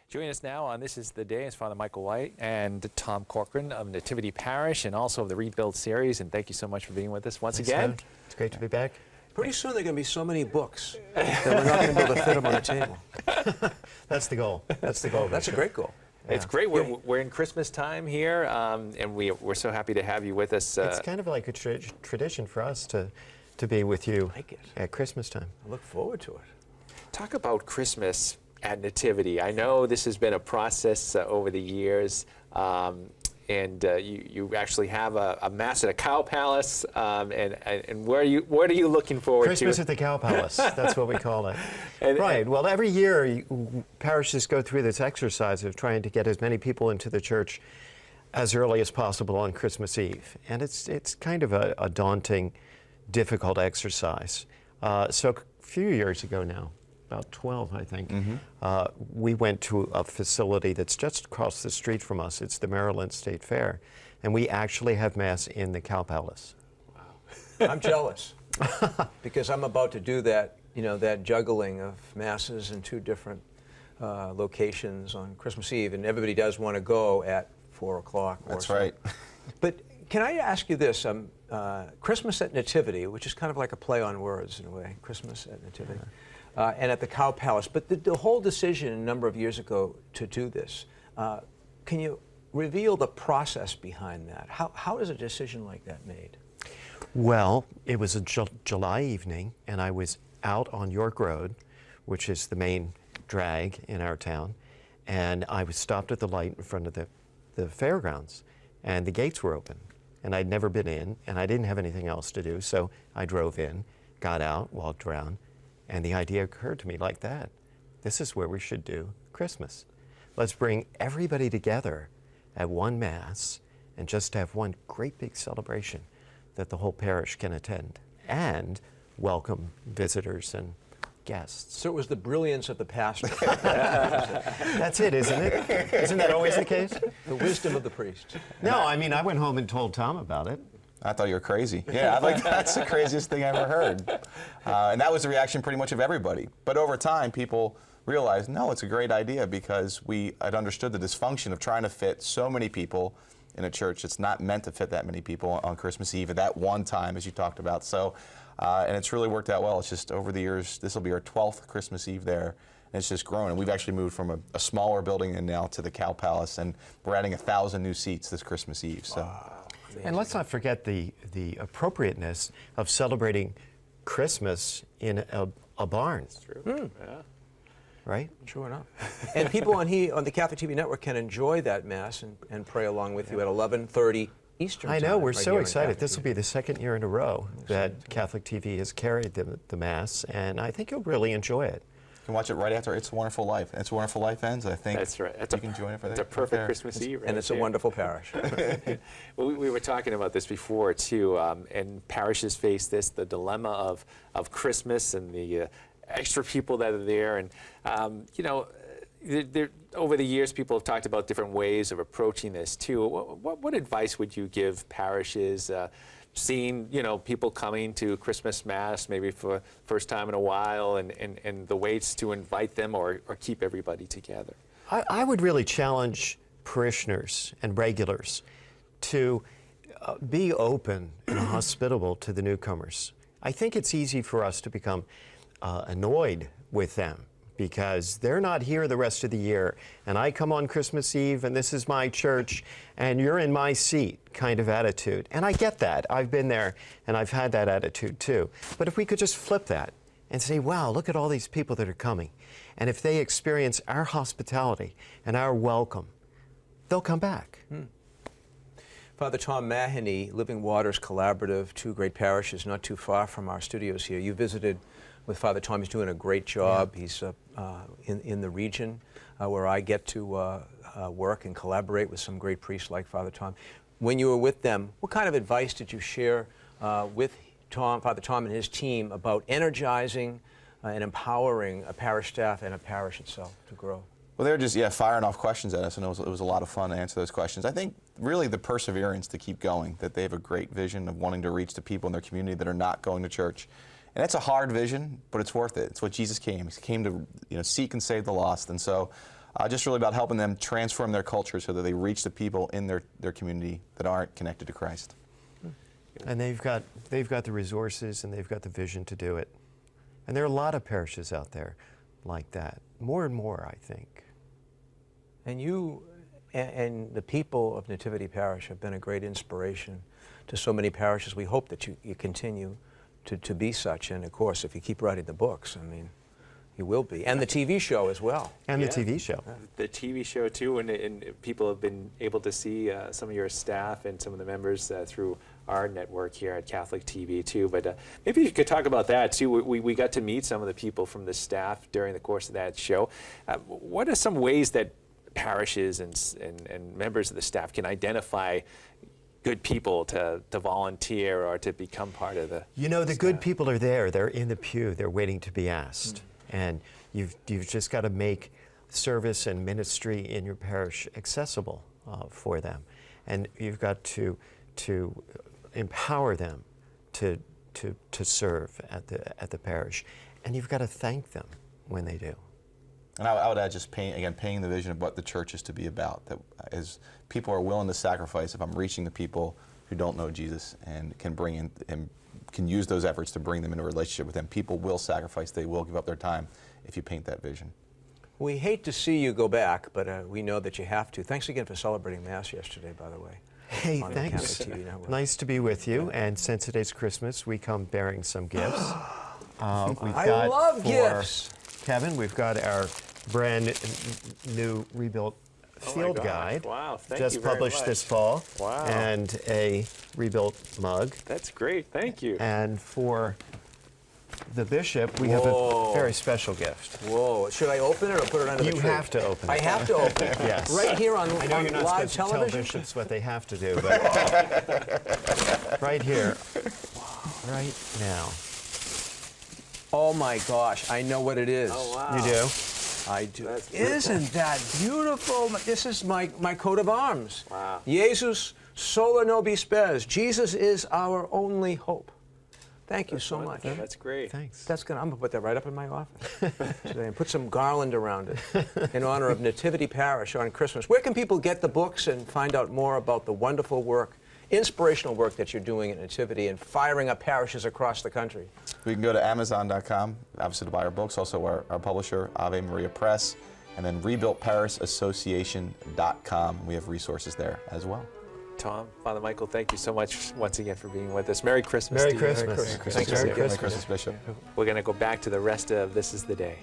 Joining us now on This Is the Day is Father Michael White and Tom Corcoran of Nativity Parish and also of the Rebuild series. And thank you so much for being with us once again. It's great to be back. Pretty soon there are going to be so many books that we're not going to be able to fit them on the table. That's the goal. That's the goal. That's a great goal. Yeah. It's great. We're in Christmas time here, and we're so happy to have you with us. It's kind of like a tradition for us to be with you at Christmas time. I look forward to it. Talk about Christmas at Nativity. I know this has been a process over the years, and you actually have a mass at a cow palace. And what are you looking forward to? Christmas at the Cow Palace. That's what we call it. Right. Well, every year parishes go through this exercise of trying to get as many people into the church as early as possible on Christmas Eve, and it's kind of a daunting, difficult exercise. So a few years ago now, about 12, I think, we went to a facility that's just across the street from us. It's the Maryland State Fair, and we actually have Mass in the Cow Palace. Wow. I'm jealous because I'm about to do that, that juggling of Masses in two different locations on Christmas Eve, and everybody does want to go at 4 o'clock. That's right. But can I ask you this? Christmas at Nativity, which is kind of like a play on words in a way, Christmas at Nativity. And at the Cow Palace. But the whole decision a number of years ago to do this, can you reveal the process behind that? How is a decision like that made? Well, it was a July evening, and I was out on York Road, which is the main drag in our town, and I was stopped at the light in front of the fairgrounds, and the gates were open. And I'd never been in, and I didn't have anything else to do, so I drove in, got out, walked around, and the idea occurred to me like that. This is where we should do Christmas. Let's bring everybody together at one Mass and just have one great big celebration that the whole parish can attend and welcome visitors and guests. So it was the brilliance of the pastor. That's it, isn't it? Isn't that always the case? The wisdom of the priest. No, I mean, I went home and told Tom about it. I thought you were crazy. Yeah, that's the craziest thing I ever heard. And that was the reaction pretty much of everybody. But over time, people realized, no, it's a great idea because we had understood the dysfunction of trying to fit so many people in a church that's not meant to fit that many people on Christmas Eve at that one time, as you talked about. So, and it's really worked out well. It's just over the years, this will be our 12th Christmas Eve there. And it's just grown. And we've actually moved from a smaller building and now to the Cow Palace. And we're adding 1,000 new seats this Christmas Eve. So. Wow. And let's not forget the appropriateness of celebrating Christmas in a barn. That's true. Yeah. Right? Sure enough. And people on the Catholic TV network can enjoy that Mass and pray along with you at 11:30 Eastern I know, time, we're right so here on excited. Catholic This will TV. be the second year in a row that Catholic TV has carried the Mass, and I think you'll really enjoy it. You can watch it right after It's a Wonderful Life. It's a Wonderful Life ends, I think. That's right. You can join it for that. It's a perfect Christmas Eve. And it's a wonderful parish. Well, we were talking about this before too, and parishes face this, the dilemma of Christmas and the extra people that are there, and over the years people have talked about different ways of approaching this too. What advice would you give parishes seeing people coming to Christmas Mass maybe for the first time in a while, and the ways to invite them or keep everybody together? I would really challenge parishioners and regulars to be open and hospitable to the newcomers. I think it's easy for us to become annoyed with them because they're not here the rest of the year, and I come on Christmas Eve and this is my church and you're in my seat kind of attitude. And I get that. I've been there and I've had that attitude too. But if we could just flip that and say, wow, look at all these people that are coming. And if they experience our hospitality and our welcome, they'll come back. Father Tom Mahoney, Living Waters Collaborative, two great parishes not too far from our studios here. You visited with Father Tom. He's doing a great job. Yeah. He's in the region where I get to work and collaborate with some great priests like Father Tom. When you were with them, what kind of advice did you share with Father Tom and his team about energizing and empowering a parish staff and a parish itself to grow? Well, they were just, firing off questions at us, and it was a lot of fun to answer those questions. I think really the perseverance to keep going, that they have a great vision of wanting to reach the people in their community that are not going to church. And it's a hard vision, but it's worth it. It's what Jesus came. He came to seek and save the lost. And so just really about helping them transform their culture so that they reach the people in their community that aren't connected to Christ. And they've got the resources and they've got the vision to do it. And there are a lot of parishes out there like that. More and more, I think. And you and the people of Nativity Parish have been a great inspiration to so many parishes. We hope that you continue to be such. And of course, if you keep writing the books, I mean, you will be. And the TV show as well. And Yeah. the TV show. The TV show too, and people have been able to see some of your staff and some of the members through our network here at Catholic TV too. But maybe you could talk about that too. We got to meet some of the people from the staff during the course of that show. What are some ways that parishes and members of the staff can identify good people to volunteer or to become part of the You know, the staff? good people are there. They're in the pew. They're waiting to be asked. And you've just got to make service and ministry in your parish accessible for them. And you've got to empower them to serve at the parish. And you've got to thank them when they do. And I would add just painting the vision of what the church is to be about. That as people are willing to sacrifice, if I'm reaching the people who don't know Jesus and can bring in and can use those efforts to bring them into a relationship with Him, people will sacrifice. They will give up their time if you paint that vision. We hate to see you go back, but we know that you have to. Thanks again for celebrating Mass yesterday, by the way. Hey, on the thanks. Catholic TV network. Nice to be with you. And since today's Christmas, we come bearing some gifts. I love gifts. Kevin, we've got our brand new rebuilt field gosh. guide. Wow, thank just you very published much. this fall. Wow. And a rebuilt mug. That's great. Thank you. And for the bishop, we have a Whoa. very special gift. Whoa, should I open it or put it under the You tree? have to open it. I have to open it? Yes. Right here on, I know on you're not live supposed to tell television? bishops what they have to do, but right here, right now. Oh my gosh, I know what it is. Oh, wow. You do? I do. That's Isn't that beautiful? This is my coat of arms. Wow. Jesus sola nobis spes. Jesus is our only hope. Thank you so much. That's great. Thanks. I'm gonna put that right up in my office today and put some garland around it in honor of Nativity Parish on Christmas. Where can people get the books and find out more about the wonderful work, inspirational work that you're doing at Nativity and firing up parishes across the country? We can go to Amazon.com, obviously, to buy our books, also our publisher, Ave Maria Press, and then RebuiltParishAssociation.com. We have resources there as well. Tom, Father Michael, thank you so much once again for being with us. Merry Christmas Merry to you. Christmas. Merry Christmas. Thanks, Merry Merry Christmas. Christmas, Bishop. We're going to go back to the rest of This Is the Day.